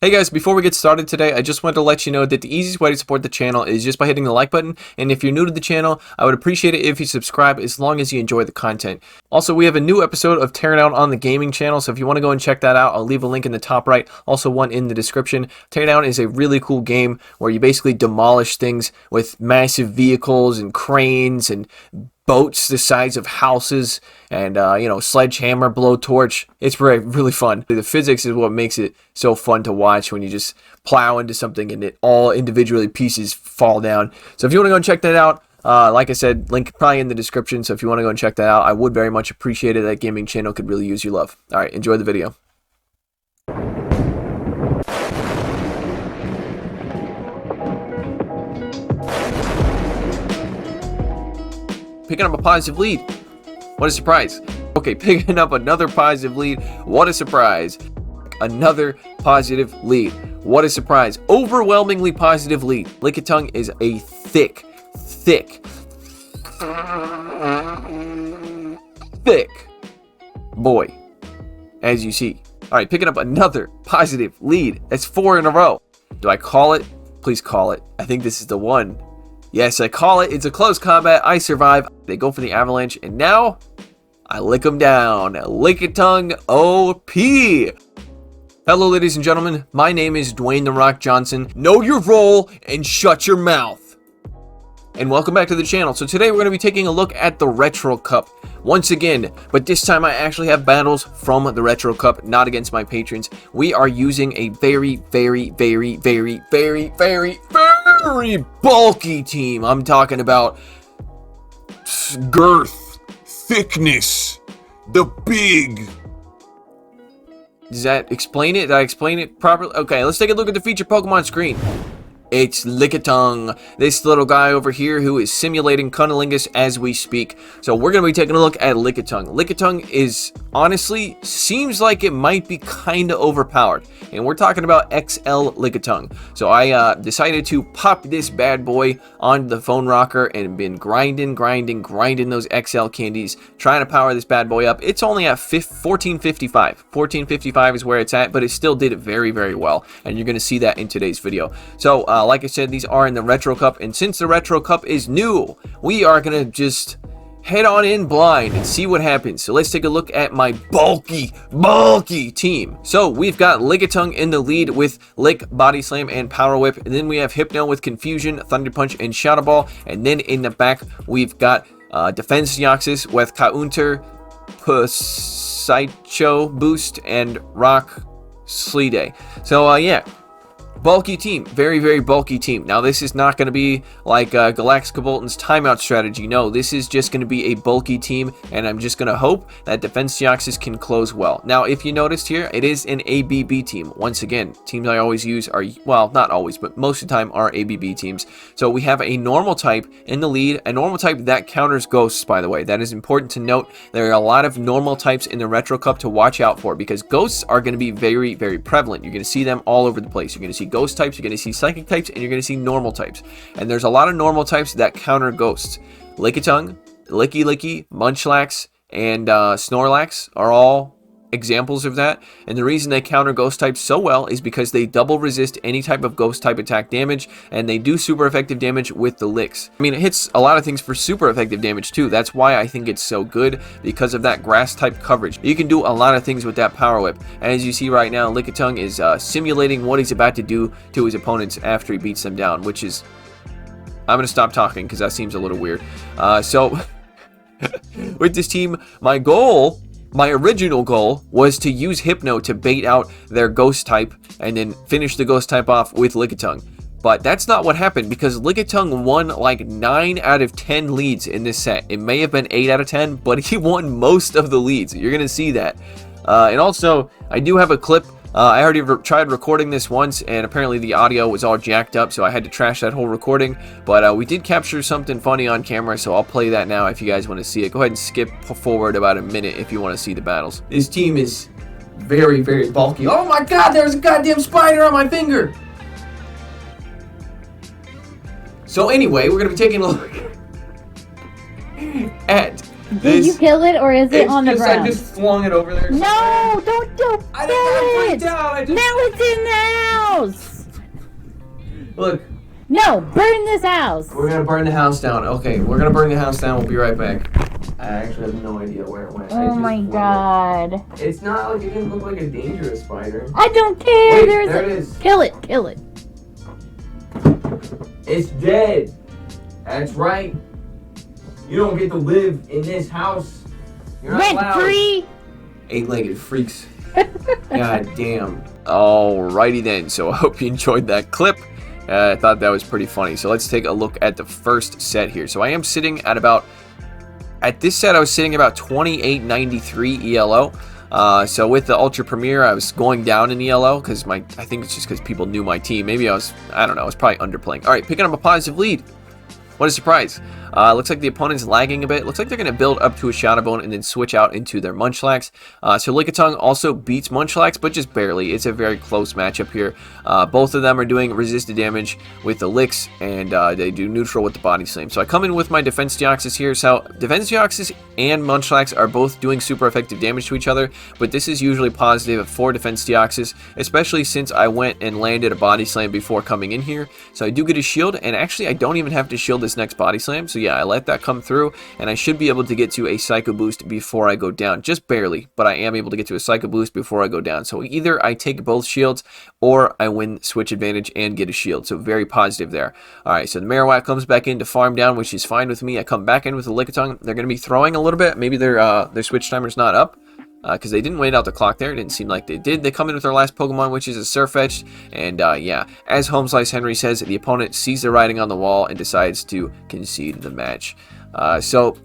Hey guys, before we get started today, I just wanted to let you know that the easiest way to support the channel is just by hitting the like button, and if you're new to the channel, I would appreciate it if you subscribe as long as you enjoy the content. Also, we have a new episode of Teardown on the gaming channel, so if you want to go and check that out, I'll leave a link in the top right, also one in the description. Teardown is a really cool game where you basically demolish things with massive vehicles and cranes and boats the size of houses and sledgehammer, blowtorch. It's really fun. The physics is what makes it so fun to watch when you just plow into something and it all individually pieces fall down. So if you want to go and check that out, like I said, link probably in the description. So if you want to go and check that out, I would very much appreciate it. That gaming channel could really use your love. All right, enjoy the video. Picking up a positive lead. What a surprise. Okay, picking up another positive lead. What a surprise. Another positive lead. What a surprise. Overwhelmingly positive lead. Lickitung is a thick boy, as you see. All right, picking up another positive lead. That's 4 in a row. Do I call it? Please call it. I think this is the one. Yes, I call it. It's a close combat. I survive. They go for the avalanche, and now I lick them down. Lickitung OP. Hello, ladies and gentlemen. My name is Dwayne The Rock Johnson. Know your role and shut your mouth. And welcome back to the channel. So today we're going to be taking a look at the Retro Cup once again, but this time I actually have battles from the Retro Cup, not against my patrons. We are using a very bulky team. I'm talking about girth, thickness, the big. Does that explain it? Did I explain it properly? Okay, let's take a look at the featured Pokemon screen. It's Lickitung, this little guy over here who is simulating Cunnilingus as we speak. So we're going to be taking a look at Lickitung. Lickitung is, honestly, seems like it might be kind of overpowered. And we're talking about XL Lickitung. So I decided to pop this bad boy on the phone rocker and been grinding those XL candies, trying to power this bad boy up. It's only at 1455. 1455 is where it's at, but it still did it very well. And you're going to see that in today's video. So, like I said, these are in the Retro Cup, and since the Retro Cup is new, we are gonna just head on in blind and see what happens. So let's take a look at my bulky team. So we've got Lickitung in the lead with Lick, Body Slam, and Power Whip, and then we have Hypno with Confusion, Thunder Punch, and Shadow Ball, and then in the back we've got Defense Deoxys with Counter, Psycho Boost, and Rock Shraydee. So yeah. Bulky team, very bulky team. Now this is not going to be like Galacticabolton's timeout strategy. No, this is just going to be a bulky team, and I'm just going to hope that Defense Deoxys can close well. Now, if you noticed here, it is an ABB team. Once again, teams I always use are, well, not always, but most of the time are ABB teams. So we have a normal type in the lead, a normal type that counters ghosts, by the way. That is important to note. There are a lot of normal types in the Retro Cup to watch out for because ghosts are going to be very prevalent. You're going to see them all over the place. You're going to see ghost types, you're going to see psychic types, and you're going to see normal types. And there's a lot of normal types that counter ghosts. Lickitung, Licky, Munchlax, and Snorlax are all examples of that. And the reason they counter ghost types so well is because they double resist any type of ghost type attack damage, and they do super effective damage with the licks. I mean, it hits a lot of things for super effective damage too. That's why I think it's so good, because of that grass type coverage. You can do a lot of things with that Power Whip. And as you see right now, Lickitung is simulating what he's about to do to his opponents after he beats them down, which is, I'm going to stop talking because that seems a little weird. So with this team, my original goal was to use Hypno to bait out their ghost type and then finish the ghost type off with Lickitung. But that's not what happened because Lickitung won like 9 out of 10 leads in this set. It may have been 8 out of 10, but he won most of the leads. You're going to see that. And also, I do have a clip. I already tried recording this once, and apparently the audio was all jacked up, so I had to trash that whole recording. But we did capture something funny on camera, so I'll play that now if you guys want to see it. Go ahead and skip forward about a minute if you want to see the battles. This team is very bulky. Oh my god, there's a goddamn spider on my finger! So anyway, we're going to be taking a look at Did you kill it, or is it on the ground? I just flung it over there. No, don't Don't I kill didn't it! freak out. I just... Now it's in the house! Look. No, burn this house! We're gonna burn the house down. Okay, we're gonna burn the house down. We'll be right back. I actually have no idea where it went. Oh my god. It's not like it didn't look like a dangerous spider. I don't care! Wait, There's there it is. Kill it, kill it. It's dead. That's right. You don't get to live in this house. You're not Rent allowed. free! Eight-legged freaks. God damn. Alrighty then. So I hope you enjoyed that clip. I thought that was pretty funny. So let's take a look at the first set here. So I am sitting at about... At this set, I was sitting about 2893 ELO. So with the Ultra Premier, I was going down in ELO because I think it's just because people knew my team. Maybe I don't know, I was probably underplaying. All right, picking up a positive lead. What a surprise. Looks like the opponent's lagging a bit. Looks like they're going to build up to a Shadow Bone and then switch out into their Munchlax. So Lickitung also beats Munchlax, but just barely. It's a very close matchup here. Both of them are doing resisted damage with the Licks, and they do neutral with the Body Slam. So I come in with my Defense Deoxys here. So Defense Deoxys and Munchlax are both doing super effective damage to each other, but this is usually positive for Defense Deoxys, especially since I went and landed a Body Slam before coming in here. So I do get a shield, and actually I don't even have to shield this next Body Slam. So yeah, I let that come through, and I should be able to get to a Psycho Boost before I go down. Just barely, but I am able to get to a Psycho Boost before I go down. So either I take both shields, or I win switch advantage and get a shield. So very positive there. Alright, so the Marowak comes back in to farm down, which is fine with me. I come back in with the Lickitung. They're going to be throwing a little bit. Maybe their switch timer's not up, because they didn't wait out the clock there. It didn't seem like they did. They come in with their last Pokemon, which is a Surfetch'd, and yeah, as Home Slice Henry says, the opponent sees the writing on the wall and decides to concede the match. So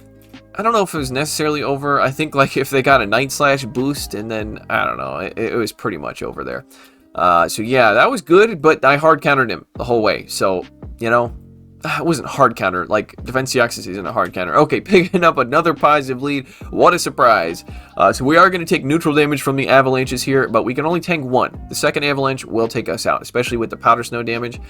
I don't know if it was necessarily over. I think like if they got a Night Slash boost, and then I don't know, it was pretty much over there. So yeah, that was good, but I hard countered him the whole way. So, you know, it wasn't hard counter. Like, Defense Deoxys isn't a hard counter. Okay, picking up another positive lead. What a surprise. So we are going to take neutral damage from the avalanches here, but we can only tank one. The second avalanche will take us out, especially with the powder snow damage.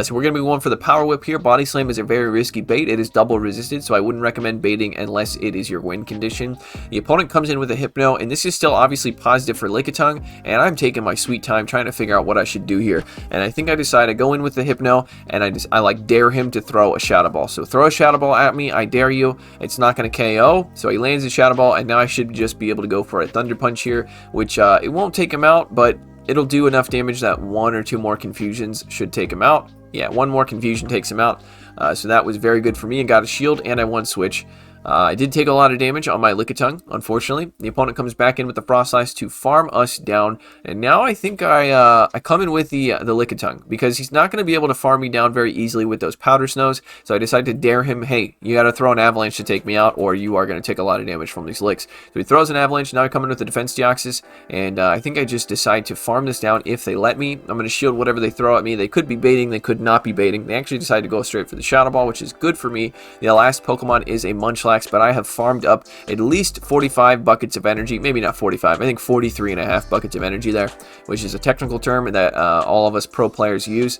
So we're going to be going for the power whip here. Body slam is a very risky bait. It is double resisted, so I wouldn't recommend baiting unless it is your win condition. The opponent comes in with a Hypno, and this is still obviously positive for Lickitung, and I'm taking my sweet time trying to figure out what I should do here. And I think I decided to go in with the Hypno, and I like dare him to throw a Shadow Ball. So throw a Shadow Ball at me, I dare you. It's not going to KO, so he lands a Shadow Ball, and now I should just be able to go for a Thunder Punch here, which it won't take him out, but it'll do enough damage that one or two more confusions should take him out. Yeah, one more confusion takes him out. So that was very good for me, and got a shield, and I won switch. I did take a lot of damage on my Lickitung, unfortunately. The opponent comes back in with the Frost Slice to farm us down, and now I think I come in with the Lickitung, because he's not going to be able to farm me down very easily with those Powder Snows, so I decided to dare him, hey, you got to throw an Avalanche to take me out, or you are going to take a lot of damage from these Licks. So he throws an Avalanche, now I come in with the Defense Deoxys, and I think I just decide to farm this down if they let me. I'm going to shield whatever they throw at me. They could be baiting, they could not be baiting. They actually decided to go straight for the Shadow Ball, which is good for me. The last Pokemon is a Munchlax, but I have farmed up at least 45 buckets of energy, maybe not 45, I think 43.5 buckets of energy there, which is a technical term that all of us pro players use.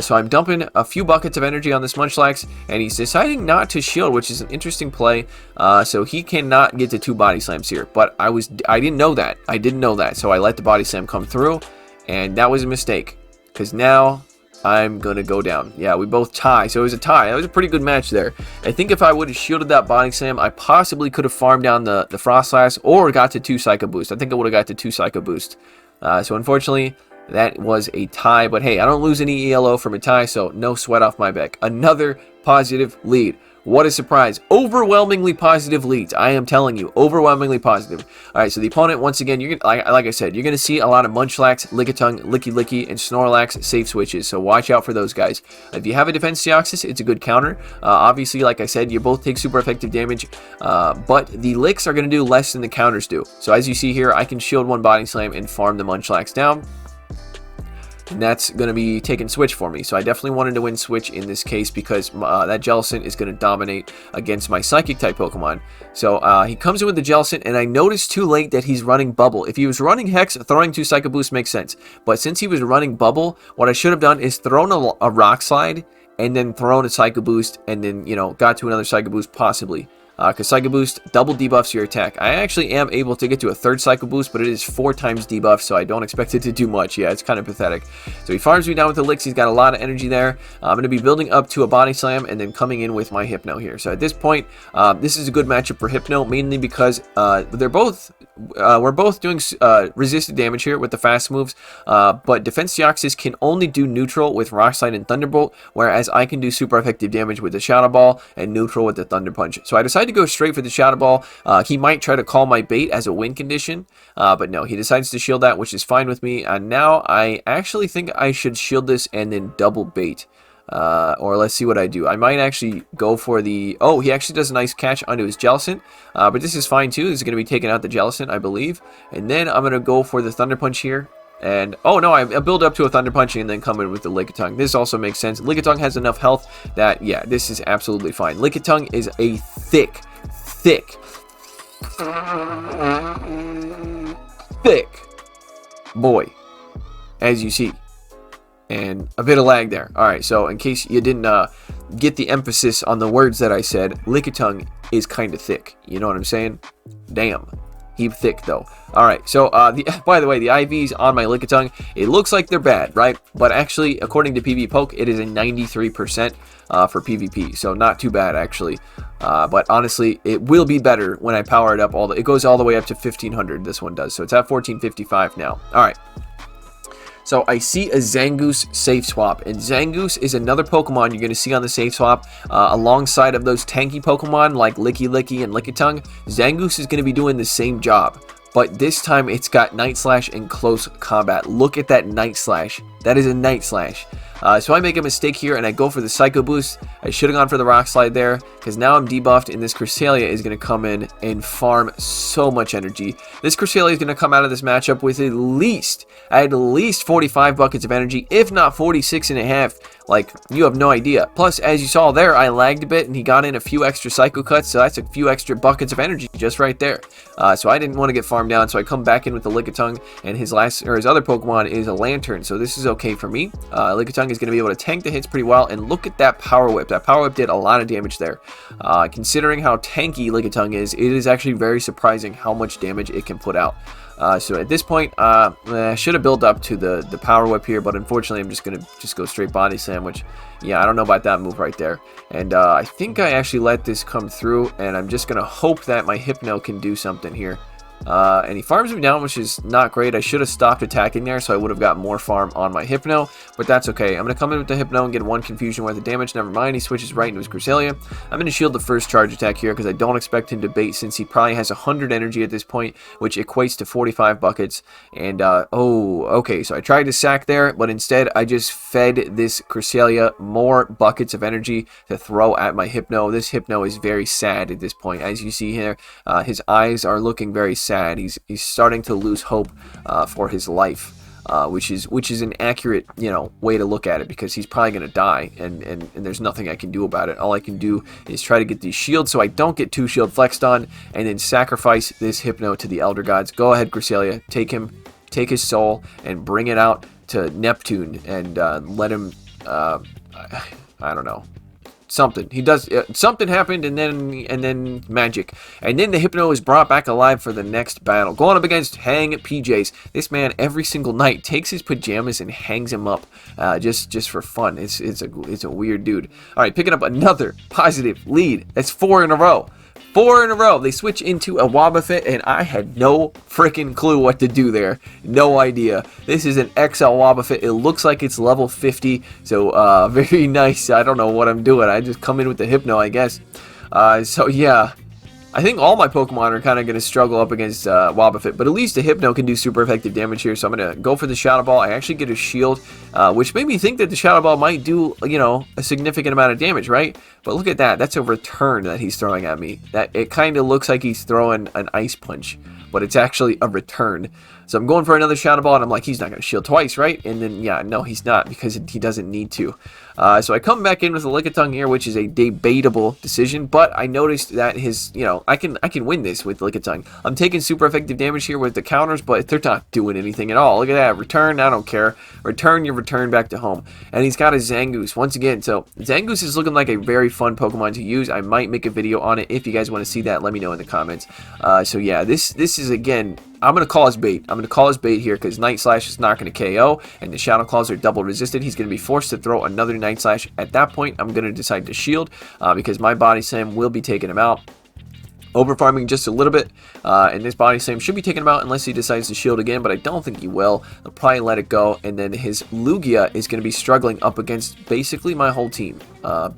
So I'm dumping a few buckets of energy on this Munchlax, and he's deciding not to shield, which is an interesting play. So he cannot get to 2 Body Slams here, but I didn't know that. I didn't know that, so I let the Body Slam come through, and that was a mistake, because now I'm going to go down. Yeah, we both tie. So it was a tie. That was a pretty good match there. I think if I would have shielded that Body Slam, I possibly could have farmed down the Frost Slice or got to 2 Psycho Boost. I think I would have got to 2 Psycho Boost. So unfortunately, that was a tie. But hey, I don't lose any ELO from a tie, so no sweat off my back. Another positive lead. What a surprise. Overwhelmingly positive leads. I am telling you, overwhelmingly positive. All right, so the opponent, once again, you're gonna, like I said, you're going to see a lot of Munchlax, Lickitung, Licky, and Snorlax safe switches, so watch out for those guys. If you have a Defense Deoxys, it's a good counter. Obviously, like I said, you both take super effective damage, but the Licks are going to do less than the counters do. So as you see here, I can shield one Body Slam and farm the Munchlax down. And that's going to be taking switch for me. So I definitely wanted to win switch in this case, because that Jellicent is going to dominate against my Psychic type Pokemon. So he comes in with the Jellicent, and I noticed too late that he's running Bubble. If he was running Hex, throwing 2 Psycho Boosts makes sense. But since he was running Bubble, what I should have done is thrown a Rock Slide, and then thrown a Psycho Boost, and then, you know, got to another Psycho Boost possibly. because Psycho Boost double debuffs your attack. I actually am able to get to a third Psycho Boost, but it is 4 times debuff, so I don't expect it to do much. Yeah, it's kind of pathetic. So he farms me down with the licks. He's got a lot of energy there. I'm going to be building up to a Body Slam and then coming in with my Hypno here. So at this point, this is a good matchup for Hypno, mainly because we're both doing resisted damage here with the fast moves, but Defense Deoxys can only do neutral with Rock Slide and Thunderbolt, whereas I can do super effective damage with the Shadow Ball and neutral with the Thunder Punch. So I decided to go straight for the Shadow Ball. He might try to call my bait as a win condition, but no, he decides to shield that, which is fine with me. And now I actually think I should shield this and then double bait. Or let's see what I do. I might actually go for the... Oh, he actually does a nice catch onto his Jellicent. But this is fine too. This is going to be taking out the Jellicent, I believe. And then I'm going to go for the Thunder Punch here. And, oh no, I build up to a Thunder Punch and then come in with the Lickitung. This also makes sense. Lickitung has enough health that, yeah, this is absolutely fine. Lickitung is a thick boy, as you see. And a bit of lag there. Alright, so in case you didn't get the emphasis on the words that I said, Lickitung is kind of thick. You know what I'm saying? Damn. Heap thick, though. Alright, so, by the way, the IVs on my Lickitung, it looks like they're bad, right? But actually, according to PvPoke, it is a 93% for PvP. So, not too bad, actually. But honestly, it will be better when I power it up. It goes all the way up to 1500, this one does. So, it's at 1455 now. Alright. So I see a Zangoose safe swap, and Zangoose is another Pokemon you're going to see on the safe swap alongside of those tanky Pokemon like Licky and Lickitung. Zangoose is going to be doing the same job, but this time it's got Night Slash in close combat. Look at that Night Slash. That is a Night Slash. So I make a mistake here and I go for the Psycho Boost. I should have gone for the Rock Slide there because now I'm debuffed and this Cresselia is going to come in and farm so much energy. This Cresselia is going to come out of this matchup with at least 45 buckets of energy, if not 46 and a half. Like, you have no idea. Plus, as you saw there, I lagged a bit and he got in a few extra Psycho Cuts, so that's a few extra buckets of energy just right there. So I didn't want to get farmed down, so I come back in with the Lickitung, and his other Pokemon is a Lantern, so this is okay for me. Lickitung is going to be able to tank the hits pretty well, and look at that Power Whip. That Power Whip did a lot of damage there. Considering how tanky Lickitung is, it is actually very surprising how much damage it can put out. So at this point, I should have built up to the Power Whip here, but unfortunately I'm just going to go straight Body Slam, which, yeah, I don't know about that move right there. And I think I actually let this come through, and I'm just going to hope that my Hypno can do something here. And he farms me down, which is not great. I should have stopped attacking there, so I would have got more farm on my Hypno, but that's okay. I'm going to come in with the Hypno and get one confusion worth of damage. Never mind, he switches right into his Cresselia. I'm going to shield the first charge attack here because I don't expect him to bait since he probably has 100 energy at this point, which equates to 45 buckets. And, oh, okay, so I tried to sack there, but instead I just fed this Cresselia more buckets of energy to throw at my Hypno. This Hypno is very sad at this point. As you see here, his eyes are looking very sad. He's starting to lose hope for his life, which is an accurate, way to look at it, because he's probably going to die, and there's nothing I can do about it. All I can do is try to get these shields so I don't get 2 shield flexed on, and then sacrifice this Hypno to the Elder Gods. Go ahead, Cresselia, take his soul and bring it out to Neptune and let him, I don't know. Something he does, something happened, and then magic, and then the Hypno is brought back alive for the next battle, going up against Hang PJs. This man every single night takes his pajamas and hangs him up, just for fun. It's a weird dude. All right, picking up another positive lead. That's 4 in a row. 4 in a row. They switch into a Wobbuffet, and I had no freaking clue what to do there. No idea. This is an XL Wobbuffet. It looks like it's level 50, so very nice. I don't know what I'm doing. I just come in with the Hypno, I guess. So yeah, I think all my Pokemon are kind of going to struggle up against Wobbuffet, but at least the Hypno can do super effective damage here, so I'm going to go for the Shadow Ball. I actually get a shield, which made me think that the Shadow Ball might do, a significant amount of damage, right? But look at that. That's a return that he's throwing at me. It kind of looks like he's throwing an Ice Punch, but it's actually a return. So I'm going for another Shadow Ball, and I'm like, he's not going to shield twice, right? And then, yeah, no, he's not, because he doesn't need to. So I come back in with a Lickitung here, which is a debatable decision, but I noticed that his, I can win this with Lickitung. I'm taking super effective damage here with the counters, but they're not doing anything at all. Look at that. Return, I don't care. Return your return back to home. And he's got a Zangoose once again. So Zangoose is looking like a very fun Pokemon to use. I might make a video on it. If you guys want to see that, let me know in the comments. So yeah, this is, again, I'm going to call his bait. I'm going to call his bait here because Night Slash is not going to KO, and the Shadow Claws are double resisted. He's going to be forced to throw another Night Slash. At that point, I'm going to decide to shield because my Body Slam will be taking him out. Overfarming just a little bit, and this Body Slam should be taking him out unless he decides to shield again, but I don't think he will. I'll probably let it go, and then his Lugia is going to be struggling up against basically my whole team. My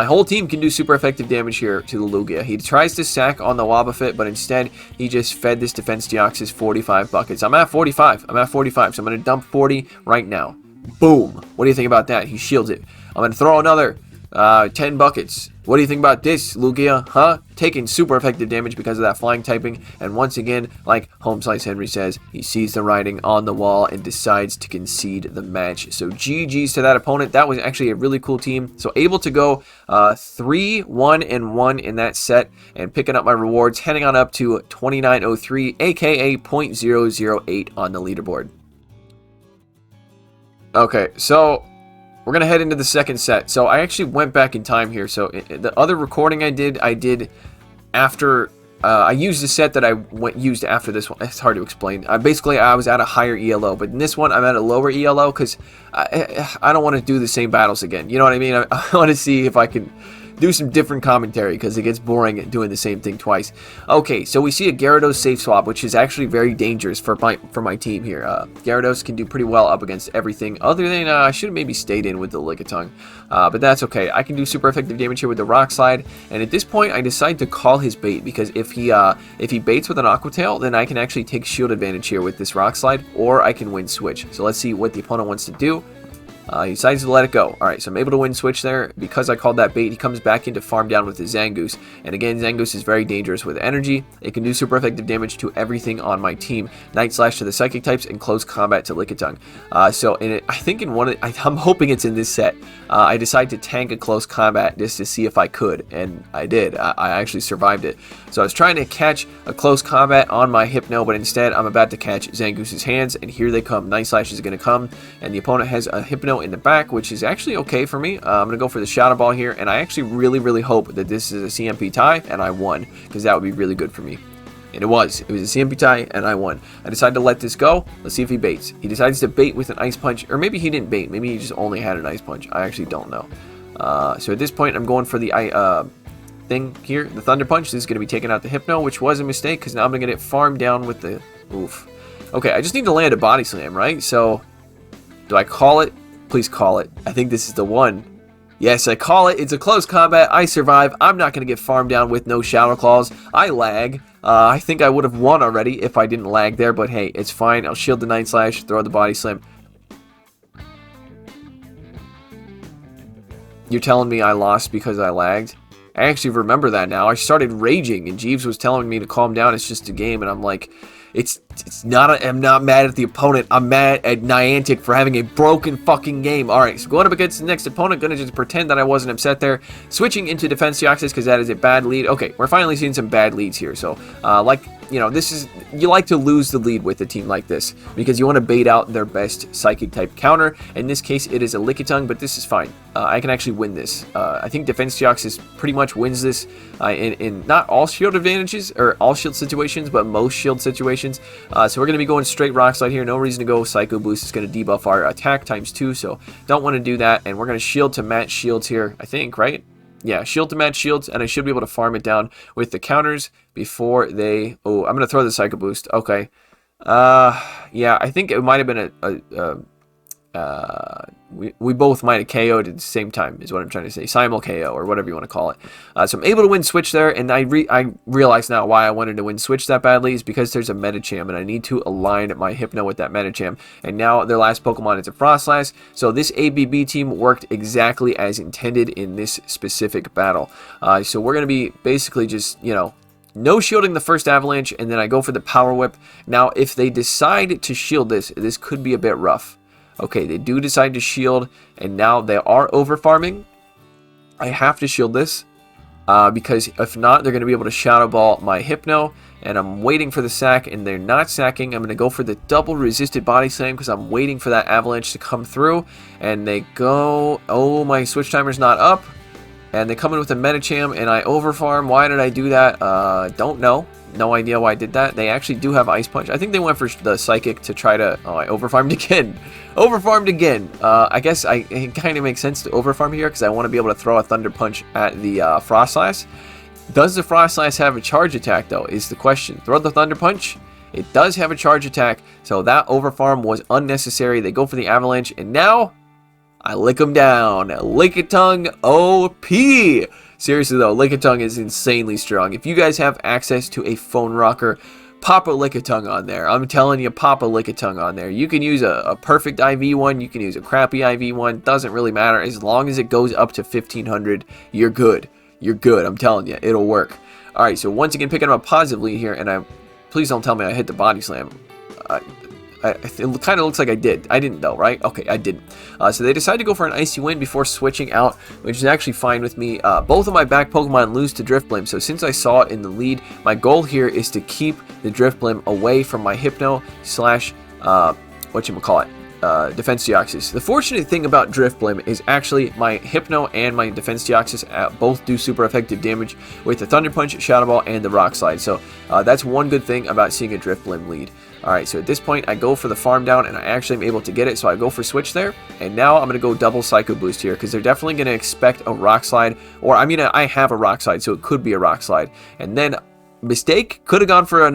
whole team can do super effective damage here to the Lugia. He tries to sack on the Wobbuffet, but instead he just fed this defense Deoxys 45 buckets. I'm at 45, so I'm going to dump 40 right now. Boom. What do you think about that? He shields it. I'm going to throw another 10 buckets. What do you think about this, Lugia? Huh? Taking super effective damage because of that flying typing. And once again, like Home Slice Henry says, he sees the writing on the wall and decides to concede the match. So GG's to that opponent. That was actually a really cool team. So able to go 3-1-1 in that set and picking up my rewards, heading on up to 2903, aka .008 on the leaderboard. Okay, so we're going to head into the second set. So I actually went back in time here. So the other recording I did after, I used the set that I used after this one. It's hard to explain. Basically, I was at a higher ELO, but in this one, I'm at a lower ELO because I don't want to do the same battles again. You know what I mean? I want to see if I can do some different commentary because it gets boring doing the same thing twice. Okay, so we see a Gyarados safe swap, which is actually very dangerous for my team here. Gyarados can do pretty well up against everything other than I should have maybe stayed in with the Lickitung, but that's okay. I can do super effective damage here with the Rock Slide, and at this point I decide to call his bait because if he baits with an Aqua Tail, then I can actually take shield advantage here with this Rock Slide, or I can win switch. So let's see what the opponent wants to do. He decides to let it go. Alright, so I'm able to win switch there. Because I called that bait, he comes back into farm down with his Zangoose. And again, Zangoose is very dangerous with energy. It can do super effective damage to everything on my team. Night Slash to the Psychic types and Close Combat to Lickitung. So I think in one of I'm hoping it's in this set. I decided to tank a Close Combat just to see if I could. And I did. I actually survived it. So I was trying to catch a Close Combat on my Hypno, but instead I'm about to catch Zangoose's hands. And here they come. Night Slash is going to come. And the opponent has a Hypno in the back, which is actually okay for me. I'm going to go for the Shadow Ball here, and I actually really hope that this is a CMP tie, and I won, because that would be really good for me. And it was a CMP tie, and I won. I decided to let this go. Let's see if he baits. He decides to bait with an Ice Punch, or maybe he didn't bait. Maybe he just only had an Ice Punch. I actually don't know. So at this point, I'm going for the thing here, the Thunder Punch. This is going to be taking out the Hypno, which was a mistake, because now I'm going to get it farmed down with the... Oof. Okay, I just need to land a Body Slam, right? So, do I call it? Please call it. I think this is the one. Yes, I call it. It's a Close Combat. I survive. I'm not going to get farmed down with no Shadow Claws. I lag. I think I would have won already if I didn't lag there, but hey, it's fine. I'll shield the Night Slash, throw the Body Slam. You're telling me I lost because I lagged? I actually remember that now. I started raging, and Jeeves was telling me to calm down. It's just a game, and I'm like... I'm not mad at the opponent. I'm mad at Niantic for having a broken fucking game. Alright, so going up against the next opponent, gonna just pretend that I wasn't upset there. Switching into Defense Deoxys because that is a bad lead. Okay, we're finally seeing some bad leads here. So, this is... You like to lose the lead with a team like this because you want to bait out their best Psychic type counter. In this case, it is a Lickitung, but this is fine. I can actually win this. I think Defense Deoxys pretty much wins this in not all shield advantages, or all shield situations, but most shield situations. So we're going to be going straight Rock Slide here. No reason to go Psycho Boost. It's going to debuff our attack ×2, so don't want to do that. And we're going to shield to match shields here, I think, right? Yeah, shield to match shields, and I should be able to farm it down with the counters before they... Oh, I'm going to throw the Psycho Boost. Okay. Yeah, I think it might have been we both might have KO'd at the same time, is what I'm trying to say. Simul KO, or whatever you want to call it. So I'm able to win switch there, and I realize now why I wanted to win switch that badly is because there's a Medicham, and I need to align my Hypno with that Medicham. And now their last Pokemon is a Frostlass, so this ABB team worked exactly as intended in this specific battle. So we're going to be basically just, no shielding the first avalanche, and then I go for the power whip. Now, if they decide to shield this, this could be a bit rough. Okay, they do decide to shield, and now they are over farming. I have to shield this, because if not, they're going to be able to Shadow Ball my Hypno, and I'm waiting for the sack, and they're not sacking. I'm going to go for the double resisted body slam, because I'm waiting for that avalanche to come through, and they go, oh, my switch timer's not up, and they come in with a Medicham, and I overfarm. Why did I do that? Don't know. No idea why I did that. They actually do have Ice Punch. I think they went for the Psychic to try to... Oh, I overfarmed again. Overfarmed again. I guess it kind of makes sense to overfarm here because I want to be able to throw a Thunder Punch at the Frostlass. Does the Frostlass have a charge attack, though, is the question. Throw the Thunder Punch. It does have a charge attack, so that overfarm was unnecessary. They go for the Avalanche, and now I lick them down. Lickitung OP. Seriously though, Lickitung is insanely strong. If you guys have access to a phone rocker, pop a Lickitung on there. I'm telling you, pop a Lickitung on there. You can use a perfect IV one, you can use a crappy IV one, doesn't really matter. As long as it goes up to 1500, you're good. You're good, I'm telling you, it'll work. Alright, so once again, picking up a positive lead here, and please don't tell me I hit the body slam. It kind of looks like I did. I didn't though, right? Okay, I didn't. So they decided to go for an Icy Wind before switching out, which is actually fine with me. Both of my back Pokemon lose to Drifblim, so since I saw it in the lead, my goal here is to keep the Drifblim away from my Hypno slash, whatchamacallit, Defense Deoxys. The fortunate thing about Drifblim is actually my Hypno and my Defense Deoxys both do super effective damage with the Thunder Punch, Shadow Ball, and the Rock Slide. So that's one good thing about seeing a Drifblim lead. Alright, so at this point I go for the farm down and I actually am able to get it, so I go for switch there. And now I'm going to go double Psycho Boost here because they're definitely going to expect a Rock Slide. Or, I mean, I have a Rock Slide, so it could be a Rock Slide. And then, mistake, could have gone for a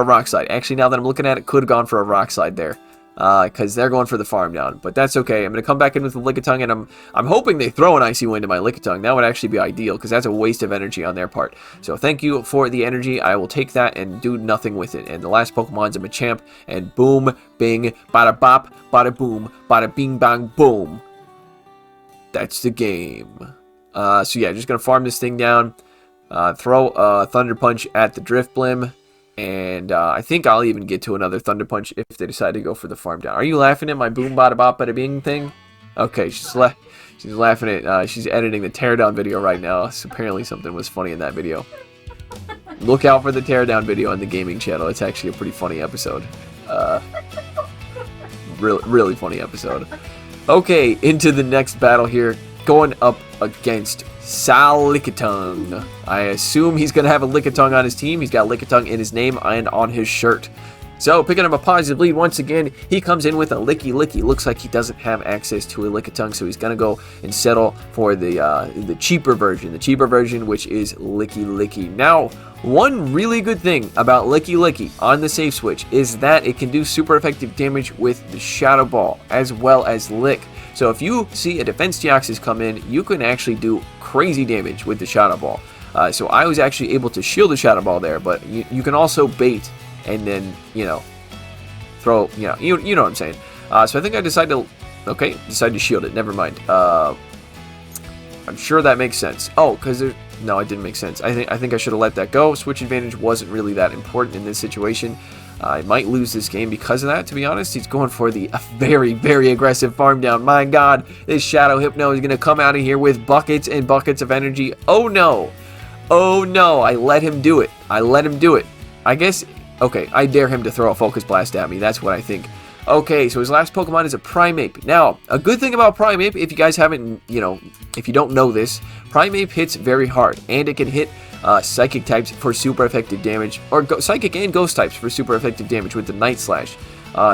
Rock Slide. Actually, now that I'm looking at it, could have gone for a Rock Slide there. Because they're going for the farm down, but that's okay. I'm going to come back in with the Lickitung, and I'm hoping they throw an Icy Wind to my Lickitung. That would actually be ideal, because that's a waste of energy on their part. So thank you for the energy. I will take that and do nothing with it. And the last Pokemon's a Machamp, and boom, bing, bada bop, bada boom, bada bing bang boom. That's the game. So yeah, just going to farm this thing down, throw a Thunder Punch at the Drifblim. And I think I'll even get to another Thunder Punch if they decide to go for the farm down. Are you laughing at my boom bada bop bada bing thing? Okay, she's laughing at, she's editing the teardown video right now. So apparently something was funny in that video. Look out for the teardown video on the gaming channel. It's actually a pretty funny episode. Really funny episode. Okay, into the next battle here. Going up against Lickitung. I assume he's going to have a Lickitung on his team. He's got Lickitung in his name and on his shirt. So, picking up a positive lead once again, he comes in with a Licky. Looks like he doesn't have access to a Lickitung, so he's going to go and settle for the cheaper version. The cheaper version, which is Licky. Now, one really good thing about Licky on the safe switch is that it can do super effective damage with the Shadow Ball, as well as Lick. So if you see a Defense Deoxys come in, you can actually do crazy damage with the Shadow Ball. So I was actually able to shield the Shadow Ball there, but you can also bait and then, throw, you know what I'm saying. So I think I decided to shield it. Never mind. I'm sure that makes sense. Oh, because no, it didn't make sense. I think I should have let that go. Switch advantage wasn't really that important in this situation. I might lose this game because of that, to be honest. He's going for the very, very aggressive farm down. My God, this Shadow Hypno is going to come out of here with buckets and buckets of energy. Oh, no. Oh, no. I let him do it. I guess, okay, I dare him to throw a Focus Blast at me. That's what I think. Okay, so his last Pokemon is a Primeape. Now, a good thing about Primeape, if you guys haven't, if you don't know this, Primeape hits very hard, and it can hit Psychic types for super effective damage, or Psychic and Ghost types for super effective damage with the Night Slash.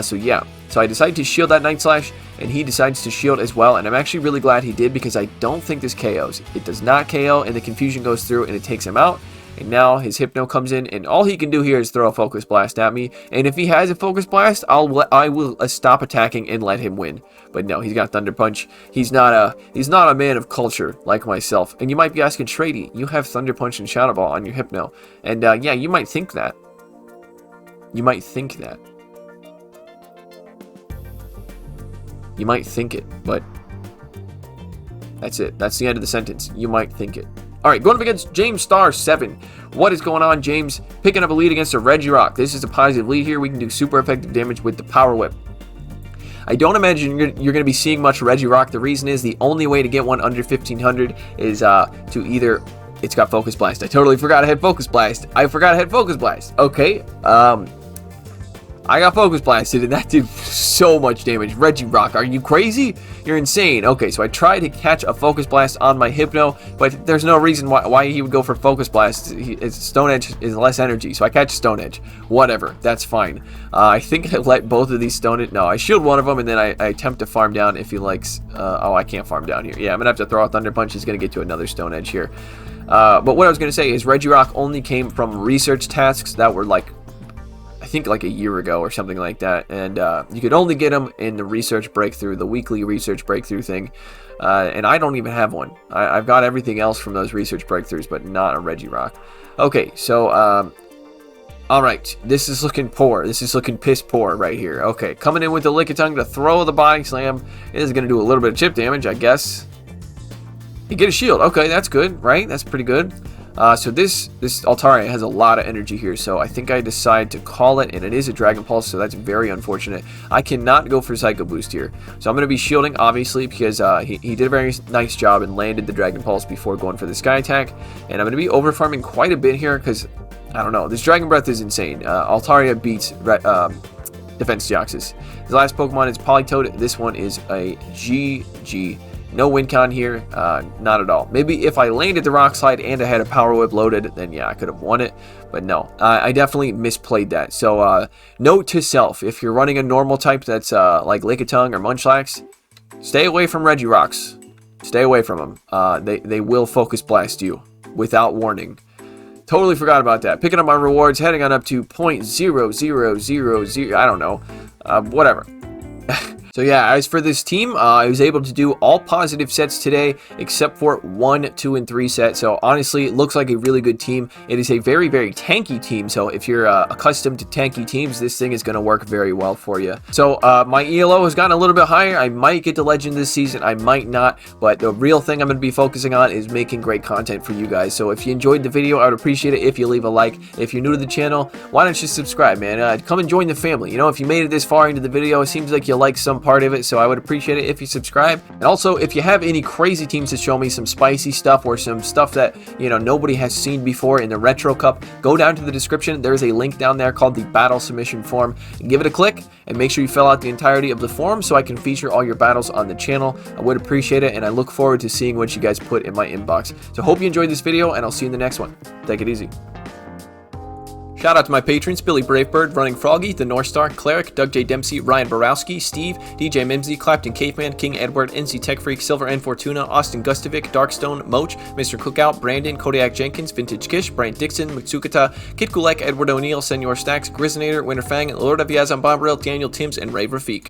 So yeah, so I decided to shield that Night Slash, and he decides to shield as well, and I'm actually really glad he did because I don't think this KOs. It does not KO, and the confusion goes through, and it takes him out. And now his Hypno comes in, and all he can do here is throw a Focus Blast at me. And if he has a Focus Blast, I will stop attacking and let him win. But no, he's got Thunder Punch. He's not a man of culture like myself. And you might be asking, Shrady, you have Thunder Punch and Shadow Ball on your Hypno. And yeah, you might think that. You might think that. You might think it, but that's it. That's the end of the sentence. You might think it. Alright, going up against James Star 7. What is going on, James? Picking up a lead against a Regirock. This is a positive lead here. We can do super effective damage with the Power Whip. I don't imagine you're going to be seeing much Regirock. The reason is the only way to get one under 1500 is to either... It's got Focus Blast. I totally forgot I had Focus Blast. Okay, I got Focus Blasted, and that did so much damage. Regirock, are you crazy? You're insane. Okay, so I tried to catch a Focus Blast on my Hypno, but there's no reason why he would go for Focus Blast. Stone Edge is less energy, so I catch Stone Edge. Whatever, that's fine. I think I let both of these Stone Edge... No, I shield one of them, and then I attempt to farm down if he likes... oh, I can't farm down here. Yeah, I'm going to have to throw a Thunder Punch. He's going to get to another Stone Edge here. But what I was going to say is Regirock only came from research tasks that were like... I think like a year ago or something like that, and you could only get them in the research breakthrough, the weekly research breakthrough thing, and I don't even have one. I've got everything else from those research breakthroughs, but not a Regirock. Okay, so alright, this is looking poor. This is looking piss poor right here. Okay, coming in with the Lickitung to throw the Body Slam. It is going to do a little bit of chip damage, I guess. You get a shield. Okay, that's good, right? That's pretty good. So this Altaria has a lot of energy here, so I think I decide to call it, and it is a Dragon Pulse, so that's very unfortunate. I cannot go for Psycho Boost here, so I'm going to be shielding, obviously, because he did a very nice job and landed the Dragon Pulse before going for the Sky Attack, and I'm going to be over-farming quite a bit here, because, I don't know, this Dragon Breath is insane. Altaria beats Defense Deoxys. His last Pokemon is Politoed. This one is a GG. No win con here, not at all. Maybe if I landed the Rock Slide and I had a Power Whip loaded, then yeah, I could have won it. But no, I definitely misplayed that. So note to self, if you're running a normal type that's like Lickitung or Munchlax, stay away from Regirocks. Stay away from them. They will Focus Blast you without warning. Totally forgot about that. Picking up my rewards, heading on up to 0.0000, I don't know. Whatever. So yeah, as for this team, I was able to do all positive sets today, except for 1, 2, and 3 set. So honestly, it looks like a really good team. It is a very, very tanky team. So if you're accustomed to tanky teams, this thing is going to work very well for you. So my ELO has gotten a little bit higher. I might get to Legend this season. I might not. But the real thing I'm going to be focusing on is making great content for you guys. So if you enjoyed the video, I would appreciate it if you leave a like. If you're new to the channel, why don't you subscribe, man? Come and join the family. You know, if you made it this far into the video, it seems like you like some part of it, so I would appreciate it if you subscribe. And also, if you have any crazy teams to show me, some spicy stuff or some stuff that, you know, nobody has seen before in the Retro Cup, go down to the description. There's a link down there called the Battle Submission Form. Give it a click and make sure you fill out the entirety of the form so I can feature all your battles on the channel. I would appreciate it, and I look forward to seeing what you guys put in my inbox. So hope you enjoyed this video, and I'll see you in the next one. Take it easy. Shout out to my patrons, Billy Bravebird, Running Froggy, The North Star, Cleric, Doug J. Dempsey, Ryan Borowski, Steve, DJ Mimsy, Clapton Caveman, King Edward, NC Tech Freak, Silver N Fortuna, Austin Gustovic, Darkstone, Moach, Mr. Cookout, Brandon, Kodiak Jenkins, Vintage Kish, Bryant Dixon, Mitsukata, Kit Gulek, Edward O'Neill, Senor Stacks, Grizzinator, Winterfang, Lord of Yazan Bombril, Daniel Timms, and Ray Rafik.